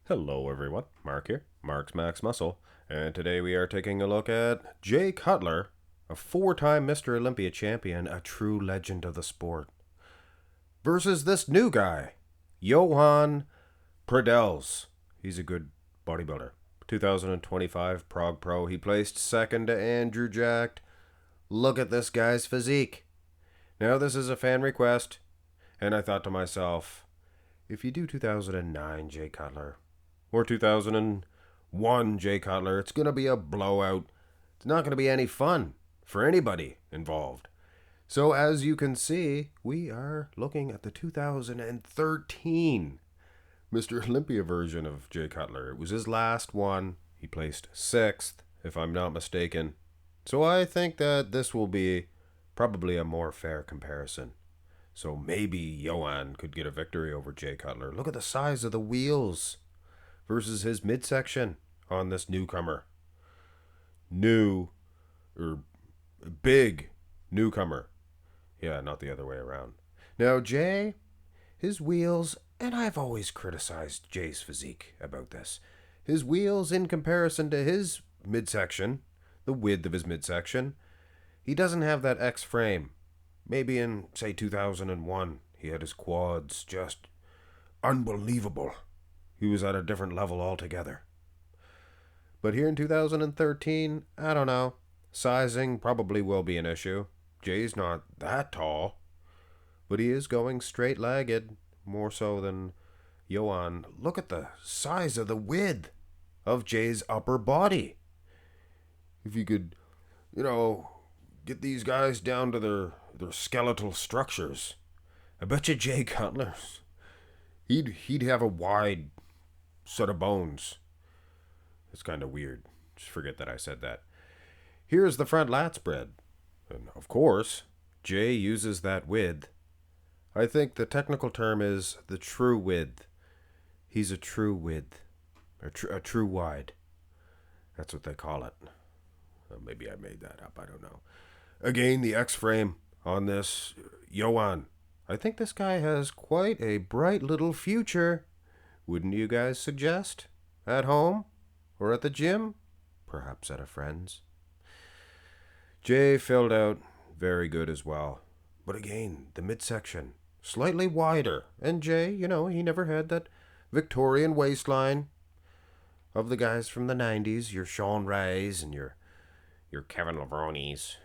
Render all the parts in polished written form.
Hello everyone, Mark here, Mark's Max Muscle, and today we are taking a look at Jay Cutler, a four-time Mr. Olympia champion, a true legend of the sport, versus this new guy, Joan Pradells. He's a good bodybuilder. 2025 Prague Pro, he placed second to Andrew Jacked. Look at this guy's physique. Now this is a fan request, and I thought to myself, if you do 2009 Jay Cutler, or 2001 Jay Cutler, it's going to be a blowout. It's not going to be any fun for anybody involved. So as you can see, we are looking at the 2013 Mr. Olympia version of Jay Cutler. It was his last one. He placed sixth, if I'm not mistaken. So I think that this will be probably a more fair comparison. So maybe Johan could get a victory over Jay Cutler. Look at the size of the wheels versus his midsection on this newcomer. Big newcomer. Yeah, not the other way around. Now, Jay, his wheels, and I've always criticized Jay's physique about this. His wheels in comparison to his midsection, the width of his midsection, he doesn't have that X frame. Maybe in, say, 2001, he had his quads just unbelievable. He was at a different level altogether. But here in 2013, I don't know. Sizing probably will be an issue. Jay's not that tall, but he is going straight-legged, more so than Johan. Look at the size of the width of Jay's upper body. If you could, get these guys down to their skeletal structures, I bet you Jay Cutler's, he'd have a wide set of bones. It's kind of weird. Just forget that I said that. Here's the front lat spread. And of course, Jay uses that width. I think the technical term is the true width. He's a true width. A true wide. That's what they call it. Maybe I made that up. I don't know. Again, the X-frame on this Johan. I think this guy has quite a bright little future. Wouldn't you guys suggest? At home? Or at the gym? Perhaps at a friend's? Jay filled out very good as well. But again, the midsection, slightly wider. And Jay, he never had that Victorian waistline of the guys from the 90s, your Sean Rays and your Kevin Lavronis.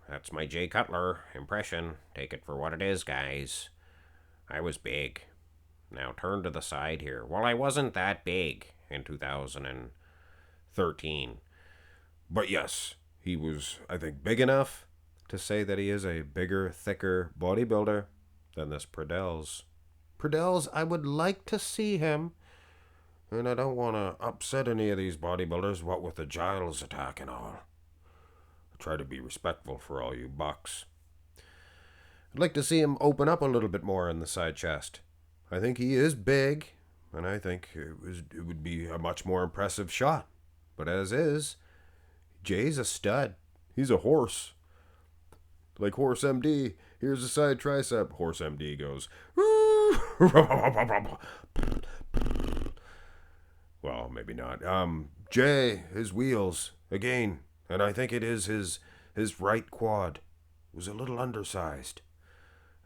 That's my Jay Cutler impression. Take it for what it is, guys. I was big. Now turn to the side here. Well, I wasn't that big in 2013. But yes, he was, I think, big enough to say that he is a bigger, thicker bodybuilder than this Pradells. Pradells, I would like to see him. And I don't want to upset any of these bodybuilders, what with the Giles attack and all. I try to be respectful for all you bucks. I'd like to see him open up a little bit more in the side chest. I think he is big, and I think it would be a much more impressive shot. But as is, Jay's a stud. He's a horse. Like Horse MD. Here's a side tricep. Horse MD goes, well, maybe not. Jay, his wheels, again, and I think it is his right quad, was a little undersized.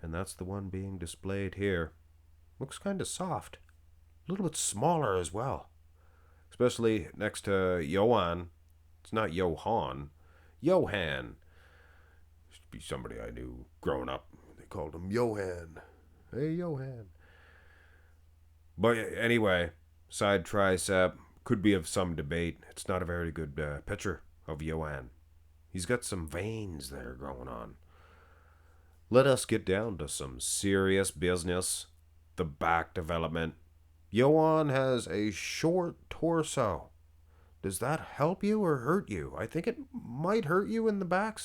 And that's the one being displayed here. Looks kind of soft. A little bit smaller as well. Especially next to Johan. It's not Johan. Johan. Used to be somebody I knew growing up. They called him Johan. Hey, Johan. But anyway, side tricep could be of some debate. It's not a very good picture of Johan. He's got some veins there going on. Let us get down to some serious business. The back development. Johan has a short torso. Does that help you or hurt you? I think it might hurt you in the back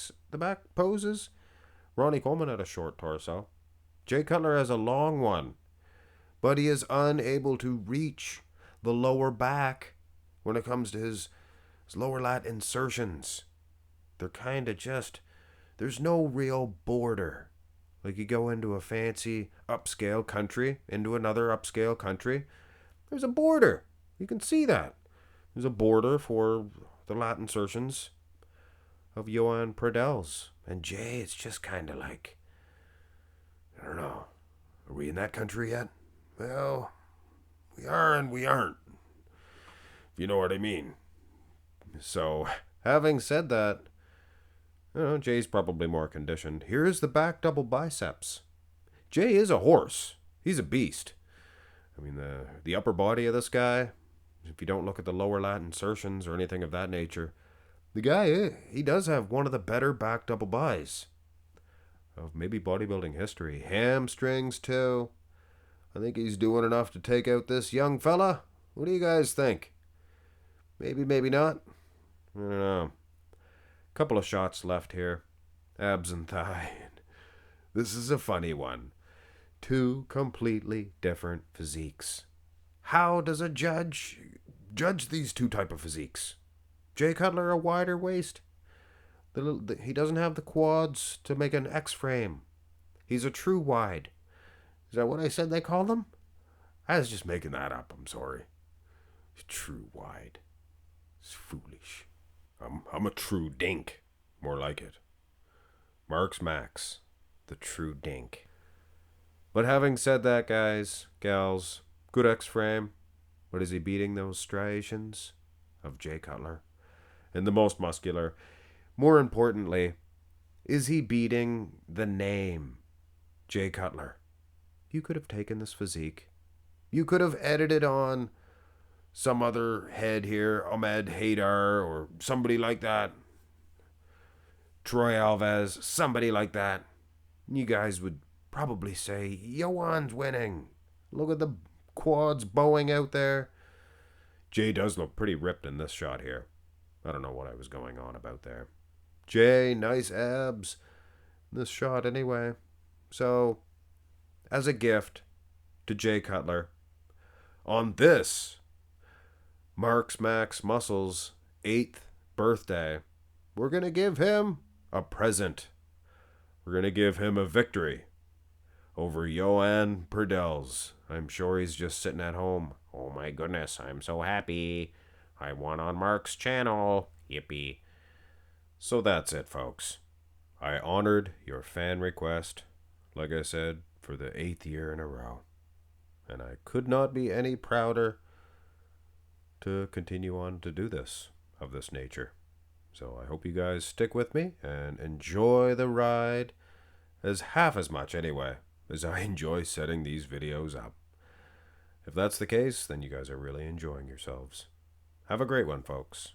poses. Ronnie Coleman had a short torso. Jay Cutler has a long one. But he is unable to reach the lower back when it comes to his lower lat insertions. They're kind of just, there's no real border. Like you go into a fancy upscale country, into another upscale country, there's a border. You can see that. There's a border for the lat insertions of Joan Pradells. And Jay, it's just kind of like, I don't know. Are we in that country yet? Well, we are and we aren't. If you know what I mean. So, having said that, Jay's probably more conditioned. Here's the back double biceps. Jay is a horse. He's a beast. I mean, the upper body of this guy, if you don't look at the lower lat insertions or anything of that nature, the guy, he does have one of the better back double bis of maybe bodybuilding history. Hamstrings, too. I think he's doing enough to take out this young fella. What do you guys think? Maybe, maybe not. I don't know. Couple of shots left here. Abs and thigh. This is a funny one. Two completely different physiques. How does a judge these two type of physiques? Jay Cutler, a wider waist. He doesn't have the quads to make an X-frame. He's a true wide. Is that what I said they call them? I was just making that up. I'm sorry. True wide. It's foolish. I'm a true dink. More like it. Mark's Max. The true dink. But having said that, guys, gals, good X-frame. But is he beating those striations of Jay Cutler? And the most muscular. More importantly, is he beating the name Jay Cutler? You could have taken this physique. You could have edited on some other head here, Ahmed Haidar or somebody like that. Troy Alves, somebody like that. You guys would probably say, Johan's winning. Look at the quads bowing out there. Jay does look pretty ripped in this shot here. I don't know what I was going on about there. Jay, nice abs. This shot anyway. So, as a gift to Jay Cutler, on this Mark's Max Muscle's 8th birthday, we're going to give him a present. We're going to give him a victory over Joan Pradells. I'm sure he's just sitting at home. Oh my goodness, I'm so happy. I won on Mark's channel. Yippee. So that's it, folks. I honored your fan request, like I said, for the 8th year in a row. And I could not be any prouder to continue on to do this, of this nature. So I hope you guys stick with me and enjoy the ride as half as much anyway as I enjoy setting these videos up. If that's the case, then you guys are really enjoying yourselves. Have a great one, folks.